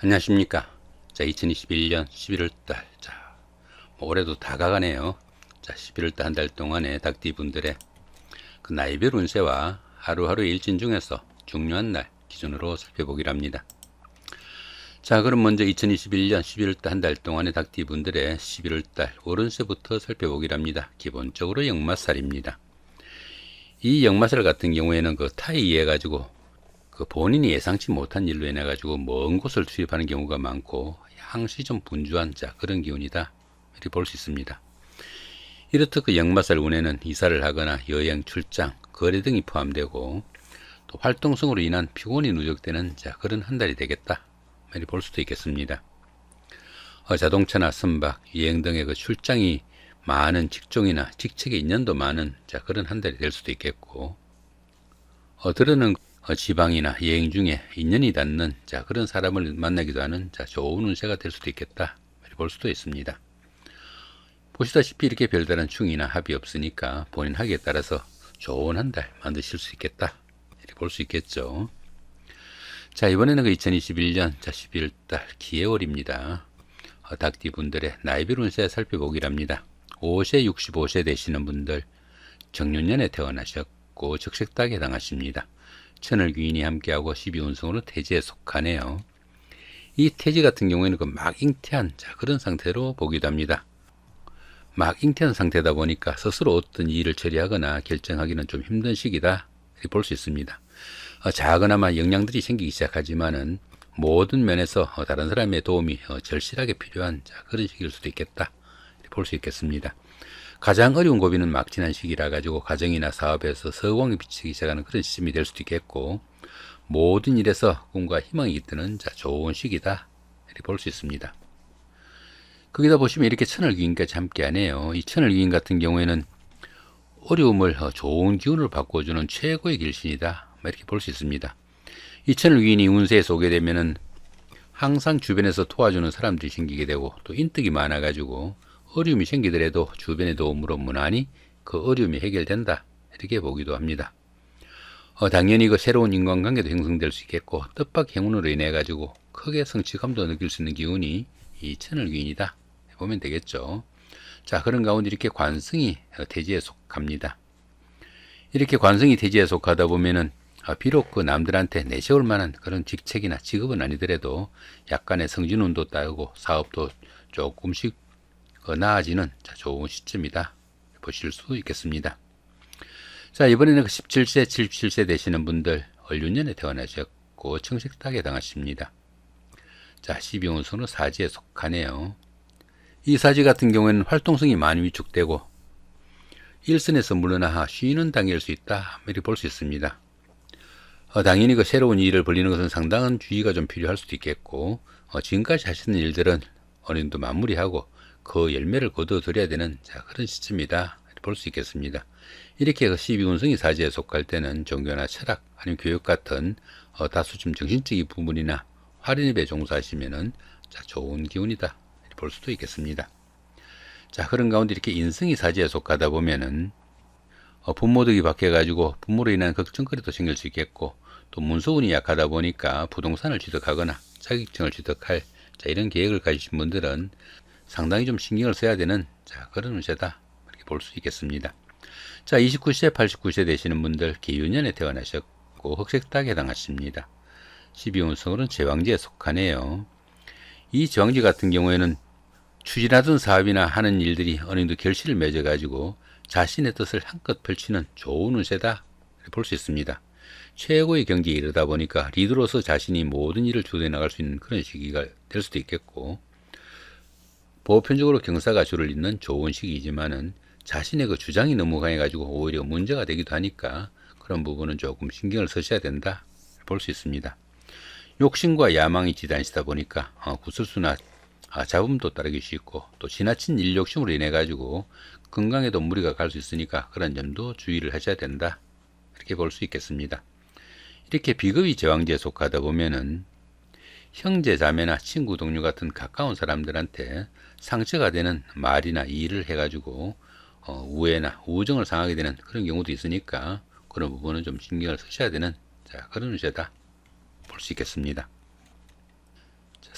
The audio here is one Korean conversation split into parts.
안녕하십니까. 자, 2021년 11월달. 자, 올해도 다 가가네요. 자, 11월달 한 달 동안의 닭띠 분들의 그 나이별 운세와 하루하루의 일진 중에서 중요한 날 기준으로 살펴보기로 합니다. 자, 그럼 먼저 2021년 11월달 한 달 동안의 닭띠 분들의 11월달 월운세부터 살펴보기로 합니다. 기본적으로 역마살입니다. 이 역마살 같은 경우에는 그 타에 의해 가지고 그 본인이 예상치 못한 일로 인해 가지고 먼 곳을 투입하는 경우가 많고 항시 좀 분주한 그런 기운이다 이렇게 볼 수 있습니다. 이렇듯 그 역마살 운에는 이사를 하거나 여행, 출장, 거래 등이 포함되고 또 활동성으로 인한 피곤이 누적되는 그런 한 달이 되겠다 이렇게 볼 수도 있겠습니다. 자동차나 선박, 여행 등의 그 출장이 많은 직종이나 직책의 인연도 많은 그런 한 달이 될 수도 있겠고 들어는 지방이나 여행 중에 인연이 닿는 그런 사람을 만나기도 하는 좋은 운세가 될 수도 있겠다 이렇게 볼 수도 있습니다. 보시다시피 이렇게 별다른 충이나 합이 없으니까 본인 하기에 따라서 좋은 한 달 만드실 수 있겠다 이렇게 볼 수 있겠죠. 자, 이번에는 그 2021년 11월달 기해월입니다. 닭띠 분들의 나이별 운세 살펴보기로 합니다. 5세 65세 되시는 분들 정윤년에 태어나셨고 적색닭에 해당하십니다. 천을귀인이 함께하고 12운성으로 태지에 속하네요. 이 태지 같은 경우에는 그 막 잉태한 그런 상태로 보기도 합니다. 막 잉태한 상태다 보니까 스스로 어떤 일을 처리하거나 결정하기는 좀 힘든 시기다 이렇게 볼 수 있습니다. 작거나마 영향들이 생기기 시작하지만은 모든 면에서 다른 사람의 도움이 절실하게 필요한 그런 시기일 수도 있겠다 이렇게 볼 수 있겠습니다. 가장 어려운 고비는 막 지난 시기라 가지고 가정이나 사업에서 서광이 비치기 시작하는 그런 시점이 될 수도 있겠고 모든 일에서 꿈과 희망이 깃드는 좋은 시기다 이렇게 볼 수 있습니다. 거기다 보시면 이렇게 천을귀인까지 함께 하네요. 이 천을귀인 같은 경우에는 어려움을 좋은 기운을 바꿔주는 최고의 길신이다 이렇게 볼 수 있습니다. 이 천을귀인이 운세에 쏘게 되면은 항상 주변에서 도와주는 사람들이 생기게 되고 또 인덕이 많아 가지고 어려움이 생기더라도 주변의 도움으로 무난히 그 어려움이 해결된다 이렇게 보기도 합니다. 당연히 그 새로운 인간관계도 형성될 수 있겠고 뜻밖의 행운으로 인해 가지고 크게 성취감도 느낄 수 있는 기운이 이 천을귀인이다 보면 되겠죠. 자, 그런 가운데 이렇게 관성이 태지에 속합니다. 이렇게 관성이 태지에 속하다 보면은 비록 그 남들한테 내세울 만한 그런 직책이나 직업은 아니더라도 약간의 성진운도 따르고 사업도 조금씩 나아지는 좋은 시점이다 보실 수 있겠습니다. 자, 이번에는 17세, 77세 되시는 분들 을륜년에 태어나셨고 청식닭에 해당하십니다. 자, 12운수는 사지에 속하네요. 이 사지 같은 경우에는 활동성이 많이 위축되고 일선에서 물러나 쉬는 단계일 수 있다 이렇게 볼 수 있습니다. 당연히 그 새로운 일을 벌리는 것은 상당한 주의가 좀 필요할 수도 있겠고 지금까지 하시는 일들은 어느 정도 마무리하고 그 열매를 거둬들여야 되는 그런 시점이다 볼 수 있겠습니다. 이렇게 그 12운성이 사지에 속할 때는 종교나 철학 아니면 교육 같은 다소 좀 정신적인 부분이나 활인업에 종사하시면은 좋은 기운이다 볼 수도 있겠습니다. 자, 그런 가운데 이렇게 인성이 사지에 속하다 보면은 부모덕이 바뀌어가지고 부모로 인한 걱정거리도 생길 수 있겠고 또 문서운이 약하다 보니까 부동산을 취득하거나 자격증을 취득할 이런 계획을 가지신 분들은 상당히 좀 신경을 써야 되는 그런 운세다 이렇게 볼 수 있겠습니다. 자, 29세 89세 되시는 분들 기윤년에 태어나셨고 흑색닭에 해당하십니다. 12운성으로는 제왕지에 속하네요. 이 제왕지 같은 경우에는 추진하던 사업이나 하는 일들이 어느 정도 결실을 맺어 가지고 자신의 뜻을 한껏 펼치는 좋은 운세다 볼 수 있습니다. 최고의 경지에 이르다 보니까 리더로서 자신이 모든 일을 주도해 나갈 수 있는 그런 시기가 될 수도 있겠고 보편적으로 경사가 줄을 잇는 좋은 시기이지만은 자신의 그 주장이 너무 강해가지고 오히려 문제가 되기도 하니까 그런 부분은 조금 신경을 쓰셔야 된다 볼 수 있습니다. 욕심과 야망이 지단시다 보니까 구설수나 잡음도 따르기 쉽고 또 지나친 일 욕심으로 인해 가지고 건강에도 무리가 갈 수 있으니까 그런 점도 주의를 하셔야 된다 이렇게 볼 수 있겠습니다. 이렇게 비겁이 제왕지에 속하다 보면은 형제 자매나 친구 동료 같은 가까운 사람들한테 상처가 되는 말이나 일을 해가지고 우애나 우정을 상하게 되는 그런 경우도 있으니까 그런 부분은 좀 신경을 쓰셔야 되는 그런 운세다 볼 수 있겠습니다.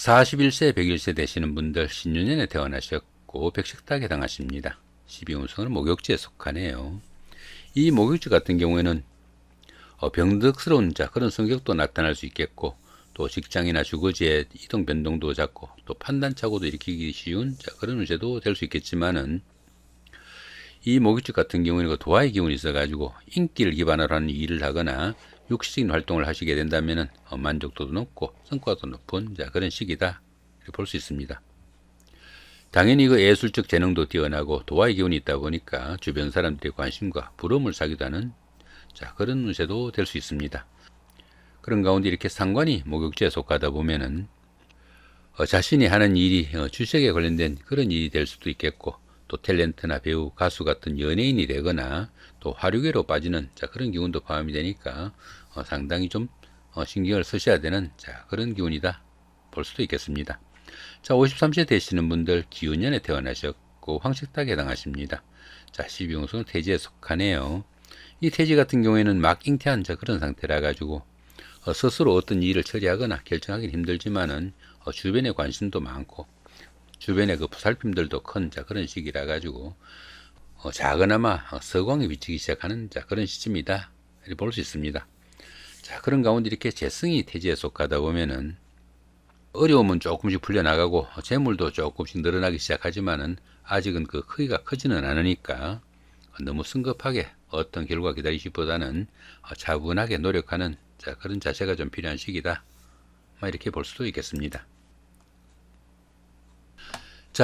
41세, 101세 되시는 분들 신유년에 태어나셨고 백식닭에 해당하십니다. 12운성은 목욕지에 속하네요. 이 목욕지 같은 경우에는 병득스러운 그런 성격도 나타날 수 있겠고, 또 직장이나 주거지의 이동 변동도 작고, 또 판단착오도 일으키기 쉬운 그런 운세도 될 수 있겠지만은, 이 목욕지 같은 경우에는 도화의 기운이 있어가지고 인기를 기반으로 하는 일을 하거나 육시적인 활동을 하시게 된다면은 만족도도 높고 성과도 높은 그런 시기다 볼 수 있습니다. 당연히 예술적 재능도 뛰어나고 도화의 기운이 있다 보니까 주변 사람들의 관심과 부러움을 사기도 하는 그런 운세도 될 수 있습니다. 그런 가운데 이렇게 상관이 목욕지에 속하다 보면은 자신이 하는 일이 주식에 관련된 그런 일이 될 수도 있겠고, 또 탤런트나 배우, 가수 같은 연예인이 되거나 또 화류계로 빠지는 그런 기운도 포함이 되니까 상당히 좀 신경을 쓰셔야 되는 그런 기운이다 볼 수도 있겠습니다. 53세 되시는 분들 기운년에 태어나셨고 황식닭에 해당하십니다. 12운수는 태지에 속하네요. 이 태지 같은 경우에는 막 잉태한 그런 상태라 가지고 스스로 어떤 일을 처리하거나 결정하기는 힘들지만은 주변에 관심도 많고 주변에 보살핌들도 큰 그런 시기라 가지고 작은아마 서광이 비치기 시작하는 그런 시점이다 이렇게 볼 수 있습니다. 그런 가운데 이렇게 재성이 태지에 속하다 보면은 어려움은 조금씩 풀려나가고 재물도 조금씩 늘어나기 시작하지만은 아직은 그 크기가 크지는 않으니까 너무 성급하게 어떤 결과 기다리시기보다는 차분하게 노력하는 그런 자세가 좀 필요한 시기다 이렇게 볼 수도 있겠습니다.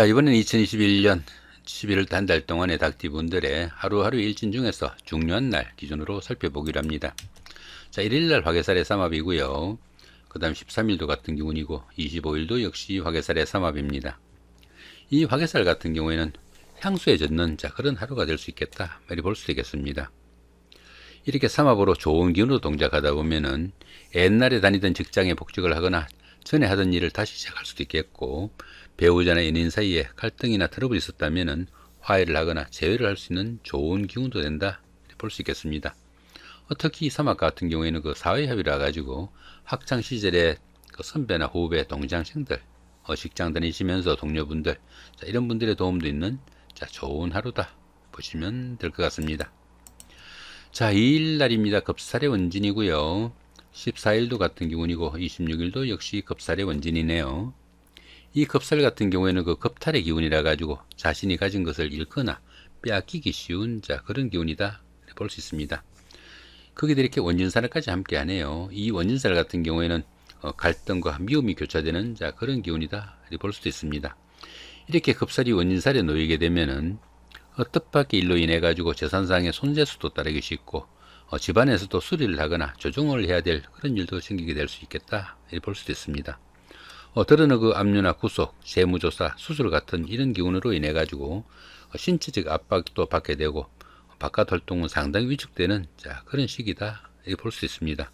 이번엔 2021년 11월 한 달 동안의 닭띠분들의 하루하루 일진 중에서 중요한 날 기준으로 살펴보기로 합니다. 1일날 화개살의 삼합이고요. 그 다음 13일도 같은 기운이고 25일도 역시 화개살의 삼합입니다. 이 화개살 같은 경우에는 향수에 젖는 그런 하루가 될 수 있겠다 이렇게 볼 수도 있겠습니다. 이렇게 삼합으로 좋은 기운으로 동작하다 보면은 옛날에 다니던 직장에 복직을 하거나 전에 하던 일을 다시 시작할 수도 있겠고, 배우자나 연인 사이에 갈등이나 트러블이 있었다면은 화해를 하거나 재회를 할 수 있는 좋은 기운도 된다 볼 수 있겠습니다. 특히 이 삼합 같은 경우에는 사회협의라 가지고 학창 시절에 선배나 후배, 동창생들, 직장 다니시면서 동료분들, 이런 분들의 도움도 있는 좋은 하루다 보시면 될 것 같습니다. 2일 날입니다. 급살의 원진이고요. 14일도 같은 기운이고 26일도 역시 급살의 원진이네요. 이 급살 같은 경우에는 급탈의 기운이라 가지고 자신이 가진 것을 잃거나 빼앗기기 쉬운 그런 기운이다 볼 수 있습니다. 거기다 이렇게 원진살까지 함께 하네요. 이 원진살 같은 경우에는 갈등과 미움이 교차되는 그런 기운이다 볼 수도 있습니다. 이렇게 급살이 원진살에 놓이게 되면은 뜻밖의 일로 인해 가지고 재산상의 손재수도 따르기 쉽고 집안에서도 수리를 하거나 조정을 해야 될 그런 일도 생기게 될 수 있겠다 이렇게 볼 수도 있습니다. 드러는 압류나 구속, 세무조사, 수술 같은 이런 기운으로 인해 가지고 신체적 압박도 받게 되고 바깥 활동은 상당히 위축되는 그런 시기다 이렇게 볼 수 있습니다.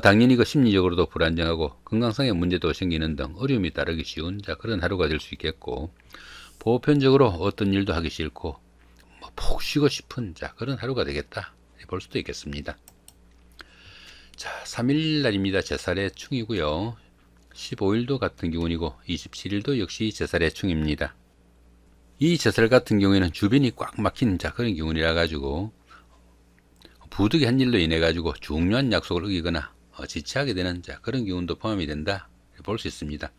당연히 심리적으로도 불안정하고 건강상의 문제도 생기는 등 어려움이 따르기 쉬운 그런 하루가 될 수 있겠고, 보편적으로 어떤 일도 하기 싫고 푹 쉬고 싶은 그런 하루가 되겠다 볼 수도 있겠습니다. 3일 날입니다. 제살의 충이고요. 15일도 같은 기운이고 27일도 역시 제살의 충입니다. 이 제살 같은 경우에는 주변이 꽉 막힌 그런 기운이라 가지고 부득이 한 일로 인해 가지고 중요한 약속을 어기거나 지체하게 되는 그런 기운도 포함이 된다 볼 수 있습니다.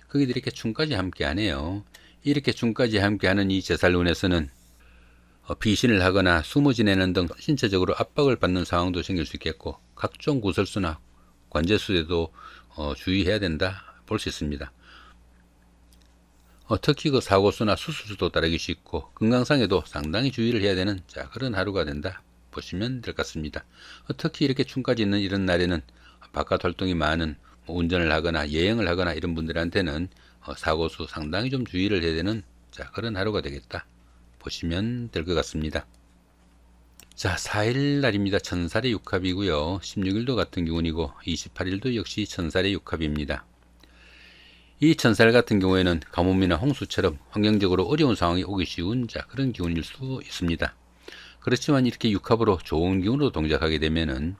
거기도 이렇게 충까지 함께 하네요. 이렇게 충까지 함께 하는 이 제살운에서는 비신을 하거나 숨어 지내는 등 신체적으로 압박을 받는 상황도 생길 수 있겠고, 각종 구설수나 관제수에도 주의해야 된다 볼 수 있습니다. 특히 사고수나 수술도 따르기 쉽고 건강상에도 상당히 주의를 해야 되는 그런 하루가 된다 보시면 될 것 같습니다. 특히 이렇게 충까지 있는 이런 날에는 바깥 활동이 많은 운전을 하거나 여행을 하거나 이런 분들한테는 사고수 상당히 좀 주의를 해야 되는 그런 하루가 되겠다 보시면 될 것 같습니다. 4일 날입니다. 천살의 육합이고요. 16일도 같은 기운이고 28일도 역시 천살의 육합입니다. 이 천살 같은 경우에는 가뭄이나 홍수처럼 환경적으로 어려운 상황이 오기 쉬운 그런 기운일 수 있습니다. 그렇지만 이렇게 육합으로 좋은 기운으로 동작하게 되면은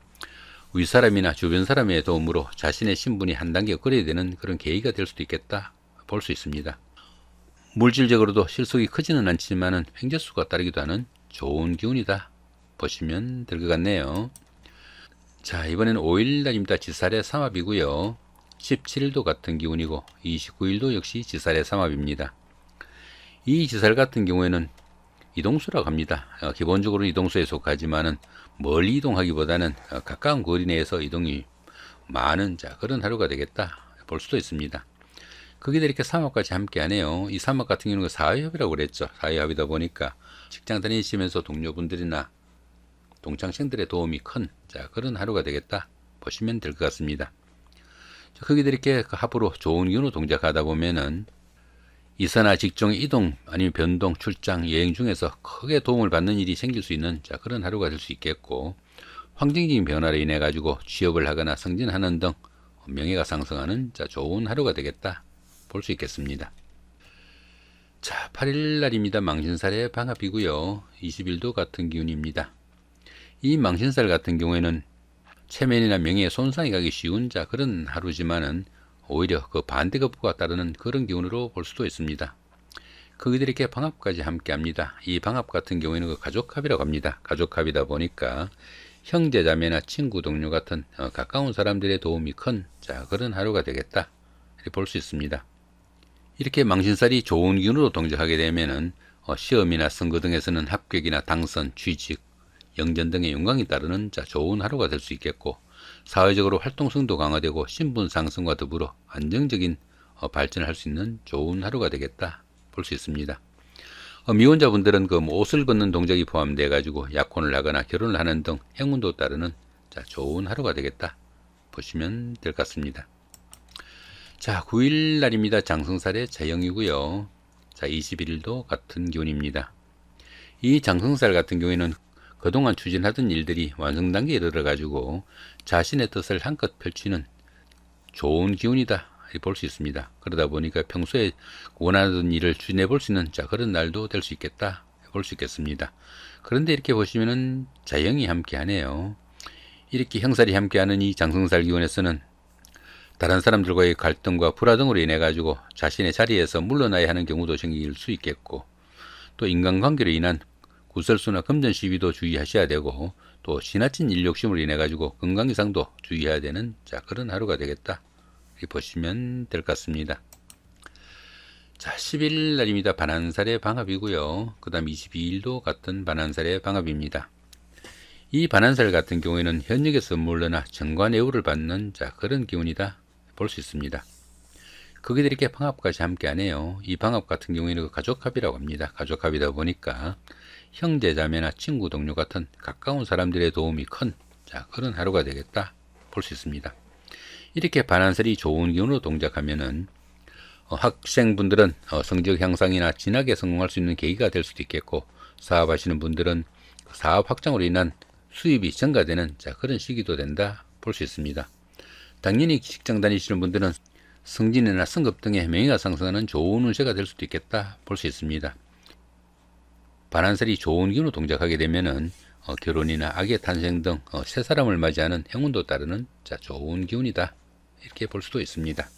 윗사람이나 주변 사람의 도움으로 자신의 신분이 한 단계 업그레이드되는 그런 계기가 될 수도 있겠다 볼 수 있습니다. 물질적으로도 실속이 크지는 않지만은 횡재수가 따르기도 하는 좋은 기운이다 보시면 될 것 같네요. 자, 이번에는 5일날입니다. 지살의 삼합이고요. 17일도 같은 기운이고 29일도 역시 지살의 삼합입니다. 이 지살 같은 경우에는 이동수라고 합니다. 기본적으로 이동수에 속하지만은 멀리 이동하기보다는 가까운 거리 내에서 이동이 많은 그런 하루가 되겠다 볼 수도 있습니다. 거기다 이렇게 삼합까지 함께 하네요. 이 삼합 같은 경우는 사회협이라고 그랬죠. 사회협이다 보니까 직장 다니시면서 동료분들이나 동창생들의 도움이 큰 그런 하루가 되겠다 보시면 될 것 같습니다. 거기다 이렇게 합으로 좋은 기운으로 동작하다 보면은 이사나 직종 이동 아니면 변동, 출장, 여행 중에서 크게 도움을 받는 일이 생길 수 있는 그런 하루가 될 수 있겠고, 환경적인 변화로 인해 가지고 취업을 하거나 승진하는 등 명예가 상승하는 좋은 하루가 되겠다 볼 수 있겠습니다. 자, 8일 날입니다. 망신살의 방합이고요. 20일도 같은 기운입니다. 이 망신살 같은 경우에는 체면이나 명예에 손상이 가기 쉬운 그런 하루지만은 오히려 그 반대급부가 따르는 그런 기운으로 볼 수도 있습니다. 거기들이 이렇게 방합까지 함께 합니다. 이 방합 같은 경우에는 그 가족합이라고 합니다. 가족합이다 보니까 형제 자매나 친구 동료 같은 가까운 사람들의 도움이 큰 그런 하루가 되겠다 이렇게 볼 수 있습니다. 이렇게 망신살이 좋은 기운으로 동작하게 되면은 시험이나 선거 등에서는 합격이나 당선, 취직, 영전 등의 영광이 따르는 좋은 하루가 될 수 있겠고, 사회적으로 활동성도 강화되고 신분 상승과 더불어 안정적인 발전을 할 수 있는 좋은 하루가 되겠다 볼 수 있습니다. 미혼자분들은 그 옷을 걷는 동작이 포함되어 가지고 약혼을 하거나 결혼을 하는 등 행운도 따르는 좋은 하루가 되겠다 보시면 될 것 같습니다. 자, 9일 날입니다. 장성살의 자영이고요. 자, 21일도 같은 기운입니다. 이 장성살 같은 경우에는 그동안 추진하던 일들이 완성 단계에 이르러 가지고 자신의 뜻을 한껏 펼치는 좋은 기운이다 볼 수 있습니다. 그러다 보니까 평소에 원하던 일을 추진해 볼 수 있는 그런 날도 될 수 있겠다 볼 수 있겠습니다. 그런데 이렇게 보시면은 자영이 함께 하네요. 이렇게 형살이 함께 하는 이 장성살 기운에서는 다른 사람들과의 갈등과 불화 등으로 인해 가지고 자신의 자리에서 물러나야 하는 경우도 생길 수 있겠고, 또 인간관계로 인한 구설수나 금전 시비도 주의하셔야 되고, 또 지나친 일 욕심으로 인해 가지고 건강 이상도 주의해야 되는 그런 하루가 되겠다 이렇게 보시면 될 것 같습니다. 자, 10일 날입니다. 반한살의 방합이고요. 그 다음 22일도 같은 반한살의 방합입니다. 이 반한살 같은 경우에는 현역에서 물러나 정관예우를 받는 그런 기운이다 볼 수 있습니다. 거기들 이렇게 방합까지 함께 하네요. 이 방합 같은 경우에는 가족합이라고 합니다. 가족합이다 보니까 형제 자매나 친구 동료 같은 가까운 사람들의 도움이 큰 그런 하루가 되겠다 볼 수 있습니다. 이렇게 반한살이 좋은 기운으로 동작하면은 학생분들은 성적 향상이나 진하게 성공할 수 있는 계기가 될 수도 있겠고, 사업하시는 분들은 사업 확장으로 인한 수입이 증가되는 그런 시기도 된다 볼 수 있습니다. 당연히 직장 다니시는 분들은 승진이나 승급 등의 명예가 상승하는 좋은 운세가 될 수도 있겠다 볼 수 있습니다. 반한살이 좋은 기운으로 동작하게 되면은 결혼이나 아기의 탄생 등 새 사람을 맞이하는 행운도 따르는 좋은 기운이다 이렇게 볼 수도 있습니다.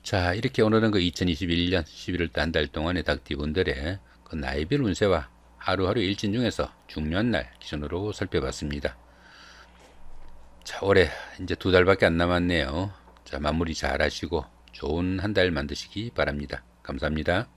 자, 이렇게 오늘은 그 2021년 11월달 한 달 동안의 닭띠분들의 그 나이별 운세와 하루하루 일진 중에서 중요한 날 기준으로 살펴봤습니다. 자, 올해 이제 2달밖에 안 남았네요. 자, 마무리 잘 하시고 좋은 한 달 만드시기 바랍니다. 감사합니다.